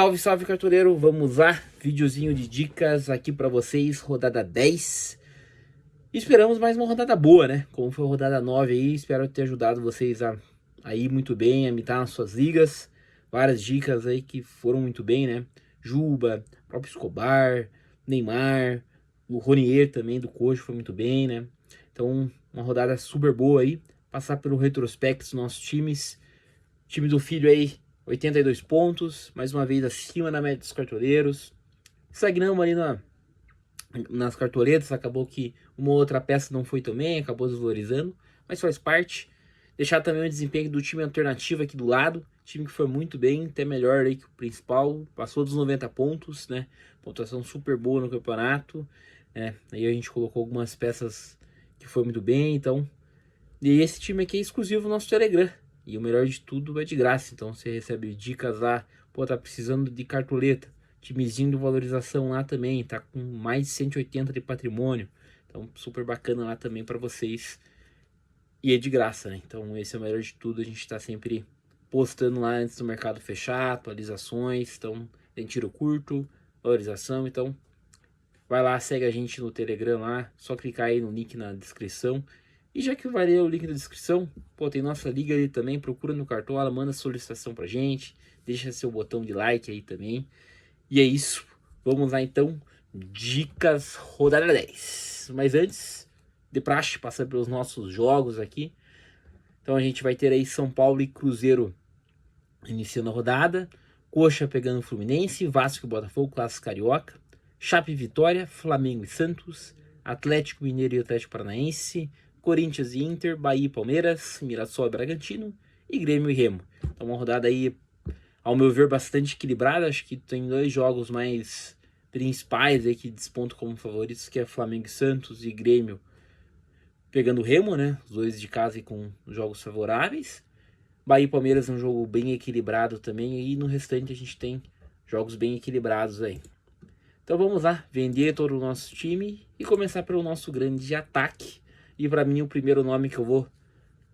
Salve, salve, cartoleiro! Vamos lá, videozinho de dicas aqui pra vocês, rodada 10. Esperamos mais uma rodada boa, né? Como foi a rodada 9 aí, espero ter ajudado vocês a ir muito bem, a mitar nas suas ligas. Várias dicas aí que foram muito bem, né? Juba, próprio Escobar, Neymar, o Ronier também do Coxa foi muito bem, né? Então, uma rodada super boa aí. Passar pelo retrospecto dos nossos times. Time do filho aí, 82 pontos, mais uma vez acima da média dos cartoleiros. Estagnamos ali nas cartoletas, acabou que uma outra peça não foi também, acabou desvalorizando, mas faz parte. Deixar também o desempenho do time alternativo aqui do lado, time que foi muito bem, até melhor aí que o principal, passou dos 90 pontos, né? Pontuação super boa no campeonato, né? Aí a gente colocou algumas peças que foi muito bem, então. E esse time aqui é exclusivo do nosso Telegram. E o melhor de tudo é de graça, então você recebe dicas lá, pô, tá precisando de cartoleta, timezinho de valorização lá também, tá com mais de 180 de patrimônio, então super bacana lá também para vocês, e é de graça, né? Então esse é o melhor de tudo, a gente tá sempre postando lá antes do mercado fechar, atualizações, então tem tiro curto, valorização, então vai lá, segue a gente no Telegram lá, só clicar aí no link na descrição. E já que vai ler o link da descrição, pô, tem nossa liga ali também, procura no Cartola, manda solicitação pra gente, deixa seu botão de like aí também. E é isso, vamos lá então, dicas rodada 10. Mas antes, de praxe, passar pelos nossos jogos aqui. Então a gente vai ter aí São Paulo e Cruzeiro iniciando a rodada, Coxa pegando Fluminense, Vasco e Botafogo, Clássico Carioca, Chape e Vitória, Flamengo e Santos, Atlético Mineiro e Atlético Paranaense, Corinthians e Inter, Bahia e Palmeiras, Mirassol e Bragantino e Grêmio e Remo. Então uma rodada aí, ao meu ver, bastante equilibrada. Acho que tem dois jogos mais principais aí que despontam como favoritos, que é Flamengo e Santos e Grêmio pegando o Remo, né? Os dois de casa e com jogos favoráveis. Bahia e Palmeiras é um jogo bem equilibrado também, e no restante a gente tem jogos bem equilibrados aí. Então vamos lá, vender todo o nosso time e começar pelo nosso grande ataque. E para mim o primeiro nome que eu vou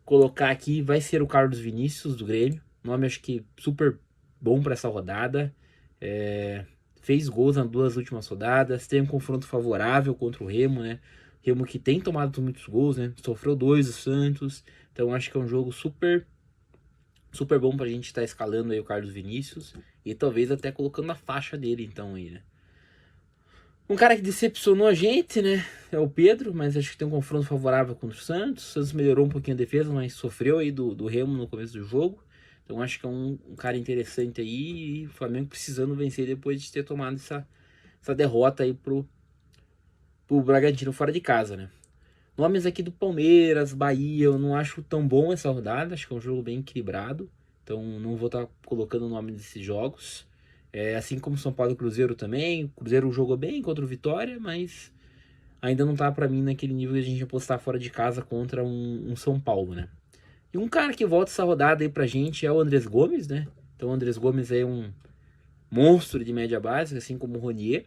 colocar aqui vai ser o Carlos Vinícius do Grêmio. Nome acho que super bom para essa rodada. Fez gols nas duas últimas rodadas, tem um confronto favorável contra o Remo, né? Remo que tem tomado muitos gols, né? Sofreu 2 do Santos. Então acho que é um jogo super bom pra gente estar escalando aí o Carlos Vinícius e talvez até colocando a faixa dele então aí, né? Um cara que decepcionou a gente, né, é o Pedro, mas acho que tem um confronto favorável contra o Santos. O Santos melhorou um pouquinho a defesa, mas sofreu aí do Remo no começo do jogo. Então acho que é um cara interessante aí, e o Flamengo precisando vencer depois de ter tomado essa derrota aí pro Bragantino fora de casa, né? Nomes aqui do Palmeiras, Bahia, eu não acho tão bom essa rodada, acho que é um jogo bem equilibrado, então não vou estar colocando o nome desses jogos. Assim como São Paulo e Cruzeiro também, o Cruzeiro jogou bem contra o Vitória, mas ainda não tá para mim naquele nível de a gente apostar fora de casa contra um São Paulo, né? E um cara que volta essa rodada aí pra gente é o Andrés Gomes, né? Então o Andrés Gomes é um monstro de média básica, assim como o Ronier.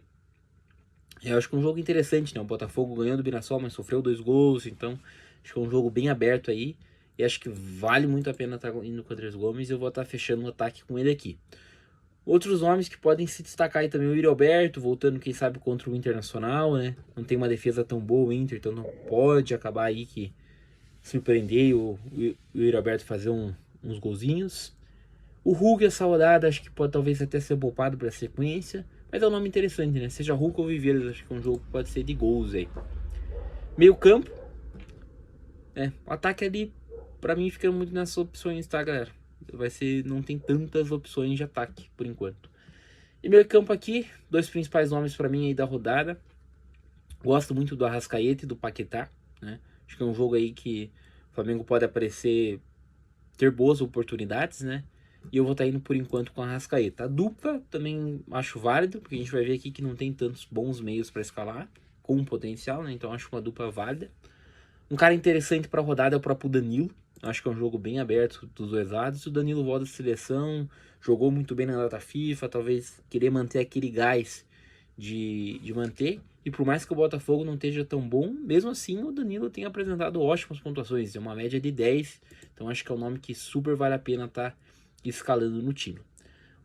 Eu acho que é um jogo interessante, né? O Botafogo ganhou do Mirassol, mas sofreu 2 gols, então acho que é um jogo bem aberto aí. E acho que vale muito a pena estar indo com o Andrés Gomes, e eu vou estar fechando o ataque com ele aqui. Outros nomes que podem se destacar aí também, o Yuri Alberto, voltando quem sabe contra o Internacional, né? Não tem uma defesa tão boa o Inter, então não pode acabar aí que surpreender e o Yuri Alberto fazer uns golzinhos. O Hulk essa rodada acho que pode talvez até ser poupado para a sequência, mas é um nome interessante, né? Seja Hulk ou Viveiros, acho que é um jogo que pode ser de gols aí. Meio campo, né? O ataque ali, pra mim, fica muito nessas opções, tá, galera? Não tem tantas opções de ataque, por enquanto. E meio campo aqui, dois principais nomes pra mim aí da rodada. Gosto muito do Arrascaeta e do Paquetá, né? Acho que é um jogo aí que o Flamengo pode aparecer, ter boas oportunidades, né? E eu vou estar indo por enquanto com a Arrascaeta. A dupla também acho válido, porque a gente vai ver aqui que não tem tantos bons meios para escalar, com potencial, né? Então acho uma dupla válida. Um cara interessante para a rodada é o próprio Danilo. Acho que é um jogo bem aberto dos dois lados. O Danilo volta da seleção, jogou muito bem na data FIFA, talvez querer manter aquele gás de manter. E por mais que o Botafogo não esteja tão bom, mesmo assim o Danilo tem apresentado ótimas pontuações, uma média de 10. Então acho que é um nome que super vale a pena estar escalando no time.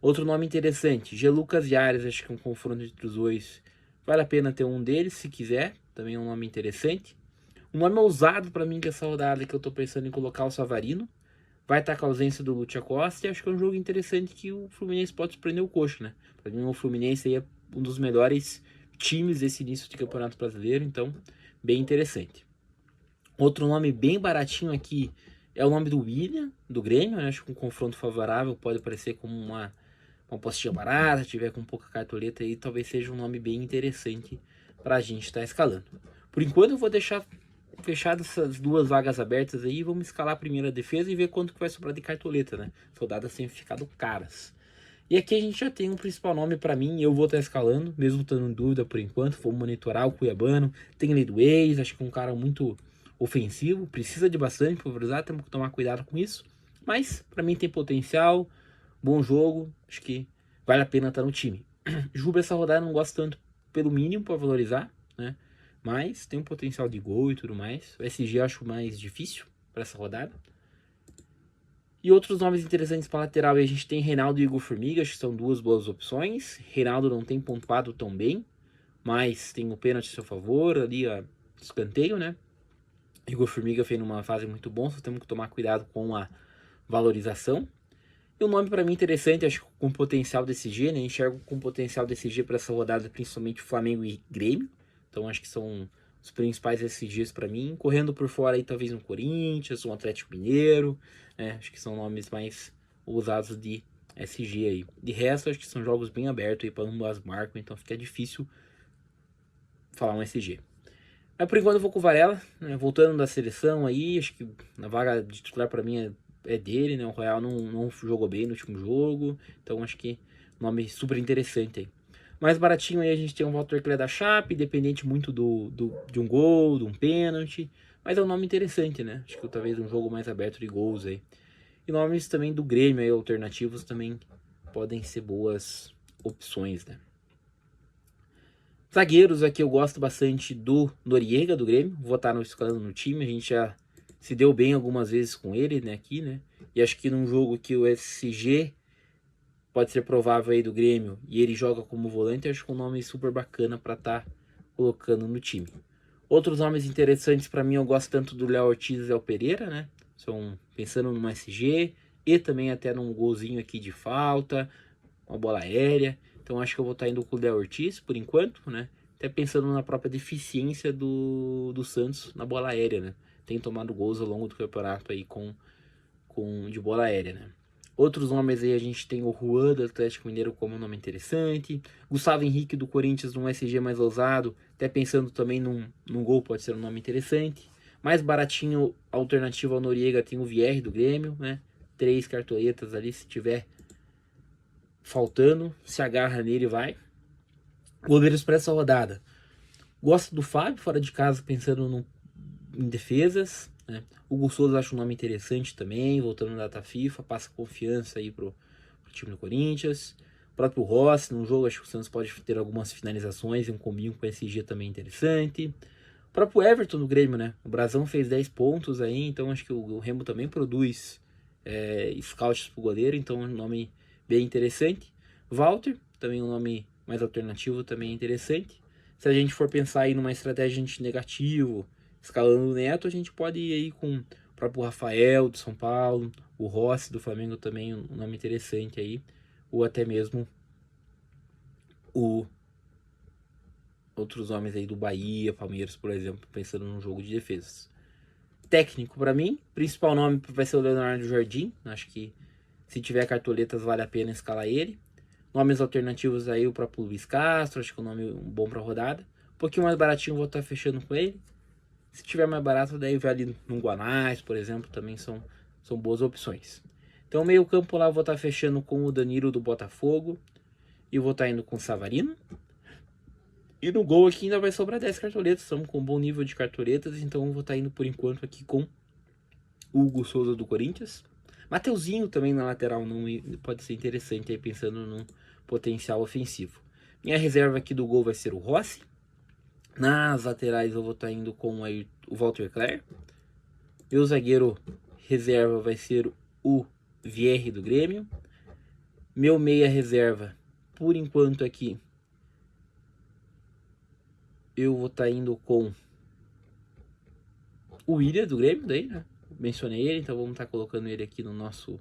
Outro nome interessante, G. Lucas e Ares, acho que é um confronto entre os dois. Vale a pena ter um deles, se quiser. Também é um nome interessante. Um nome ousado para mim dessa rodada que eu tô pensando em colocar o Savarino. Vai estar com a ausência do Lúcio Costa e acho que é um jogo interessante que o Fluminense pode surpreender o Coxa, né? Para mim o Fluminense aí é um dos melhores times desse início de Campeonato Brasileiro, então bem interessante. Outro nome bem baratinho aqui é o nome do William, do Grêmio, né? Acho que um confronto favorável pode parecer como uma apostinha barata, tiver com pouca cartoleta aí, talvez seja um nome bem interessante para a gente estar escalando. Por enquanto eu vou deixar fechadas essas duas vagas abertas aí, vamos escalar a primeira defesa e ver quanto que vai sobrar de cartoleta, né? Soldadas têm ficado caras. E aqui a gente já tem um principal nome para mim, eu vou estar escalando, mesmo estando em dúvida por enquanto, vou monitorar o Cuiabano, tem lei do ex, acho que é um cara muito ofensivo, precisa de bastante pulverizar, temos que tomar cuidado com isso, mas para mim tem potencial, bom jogo, acho que vale a pena estar no time. Juba essa rodada não gosto tanto pelo mínimo para valorizar, né? Mas tem um potencial de gol e tudo mais. O SG eu acho mais difícil para essa rodada. E outros nomes interessantes para lateral, a gente tem Reinaldo e Igor Formiga, acho que são duas boas opções. Reinaldo não tem pontuado tão bem, mas tem o pênalti a seu favor, ali ó, escanteio, né? Igor Formiga fez numa fase muito boa, só temos que tomar cuidado com a valorização. E um nome para mim interessante, acho que com potencial desse G, né? Enxergo com potencial desse G para essa rodada, principalmente Flamengo e Grêmio. Então acho que são os principais SGs para mim. Correndo por fora aí talvez um Corinthians, um Atlético Mineiro, né? Acho que são nomes mais usados de SG aí. De resto, acho que são jogos bem abertos aí para ambas marcas, então fica difícil falar um SG. Mas por enquanto eu vou com o Varela, né? Voltando da seleção aí, acho que a vaga de titular para mim é dele, né? O Royal não jogou bem no último jogo, então acho que nome super interessante aí. Mais baratinho aí a gente tem um Walter Clé da Chape, dependente muito de um gol, de um pênalti, mas é um nome interessante, né? Acho que talvez um jogo mais aberto de gols aí. E nomes também do Grêmio aí, alternativos também podem ser boas opções, né? Zagueiros aqui eu gosto bastante do Noriega, do Grêmio. Vou estar escalando no time. A gente já se deu bem algumas vezes com ele, né, aqui, né? E acho que num jogo que o SG pode ser provável aí do Grêmio e ele joga como volante, acho que é um nome super bacana para estar colocando no time. Outros nomes interessantes para mim, eu gosto tanto do Léo Ortiz e Léo Pereira, né? São pensando no SG e também até num golzinho aqui de falta, uma bola aérea. Então acho que eu vou estar indo com o Léo Ortiz por enquanto, né? Até pensando na própria deficiência do Santos na bola aérea, né? Tem tomado gols ao longo do campeonato aí de bola aérea, né? Outros nomes aí a gente tem o Juan do Atlético Mineiro como um nome interessante. Gustavo Henrique do Corinthians num SG mais ousado. Até pensando também num gol pode ser um nome interessante. Mais baratinho, alternativo ao Noriega, tem o VR do Grêmio, né? 3 cartoletas ali, se tiver faltando, se agarra nele e vai. Goleiros para essa rodada. Gosto do Fábio, fora de casa, pensando em defesas. Né? O Hugo Souza acho um nome interessante também, voltando na data FIFA, passa confiança aí pro time do Corinthians. O próprio Rossi, num jogo, acho que o Santos pode ter algumas finalizações e um combinho com esse SG também interessante. O próprio Everton do Grêmio, né? O Brasão fez 10 pontos aí, então acho que o Remo também produz scouts pro goleiro, então é um nome bem interessante. Walter, também um nome mais alternativo, também interessante. Se a gente for pensar aí numa estratégia negativo, escalando o Neto, a gente pode ir aí com o próprio Rafael do São Paulo, o Rossi do Flamengo também, um nome interessante aí, ou até mesmo o outros nomes aí do Bahia, Palmeiras, por exemplo, pensando num jogo de defesas. Técnico para mim, principal nome vai ser o Leonardo Jardim, acho que se tiver cartoletas vale a pena escalar ele. Nomes alternativos aí, o próprio Luiz Castro, acho que é um nome bom para rodada. Um pouquinho mais baratinho, vou estar fechando com ele. Se tiver mais barato, daí vai ali no Guanais, por exemplo, também são boas opções. Então, meio campo lá, eu vou estar fechando com o Danilo do Botafogo. E vou estar indo com o Savarino. E no gol aqui ainda vai sobrar 10 cartoletas. Estamos com um bom nível de cartoletas, então eu vou estar indo por enquanto aqui com o Hugo Souza do Corinthians. Mateuzinho também na lateral não pode ser interessante aí, pensando num potencial ofensivo. Minha reserva aqui do gol vai ser o Rossi. Nas laterais eu vou estar indo com aí o Walter Cler. Meu zagueiro reserva vai ser o VR do Grêmio. Meu meia reserva, por enquanto aqui, eu vou estar indo com o Willian do Grêmio, daí, né? Mencionei ele, então vamos estar colocando ele aqui no nosso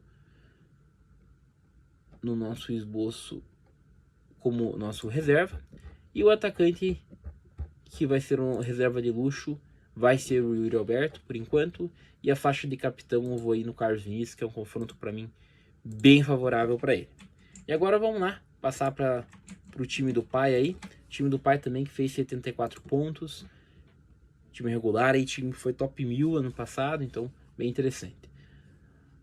esboço como nosso reserva. E o atacante que vai ser uma reserva de luxo vai ser o Yuri Alberto, por enquanto. E a faixa de capitão eu vou ir no Carlos Vinícius, que é um confronto para mim bem favorável para ele. E agora vamos lá, passar para o time do pai aí. O time do pai também que fez 74 pontos. Time regular aí, time que foi top 1000 ano passado, então bem interessante.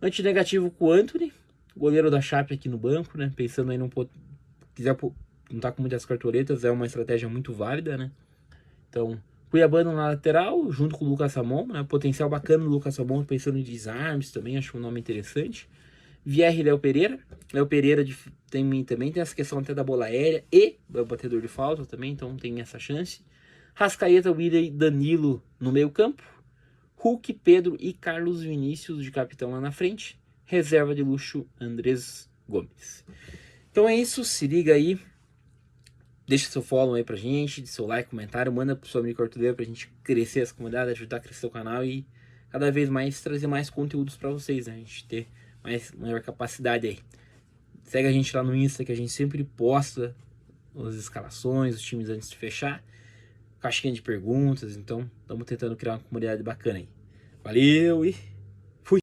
Antinegativo com o Anthony, goleiro da Chape aqui no banco, né? Pensando aí num quiser não tá com muitas cartoletas, é uma estratégia muito válida, né? Então, Cuiabano na lateral, junto com o Lucas Samon, né? Potencial bacana no Lucas Samon, pensando em desarmes também, acho um nome interessante. Vierre e Léo Pereira. Léo Pereira também tem essa questão até da bola aérea e o batedor de falta também, então tem essa chance. Rascaeta, Willian e Danilo no meio campo. Hulk, Pedro e Carlos Vinícius de capitão lá na frente. Reserva de luxo, Andrés Gomes. Então é isso, se liga aí. Deixa seu follow aí pra gente, seu like, comentário, manda pro seu amigo cartoleiro pra gente crescer essa comunidade, ajudar a crescer o canal e cada vez mais trazer mais conteúdos pra vocês, né? A gente ter maior capacidade aí. Segue a gente lá no Insta que a gente sempre posta as escalações, os times antes de fechar. Caixinha de perguntas, então estamos tentando criar uma comunidade bacana aí. Valeu e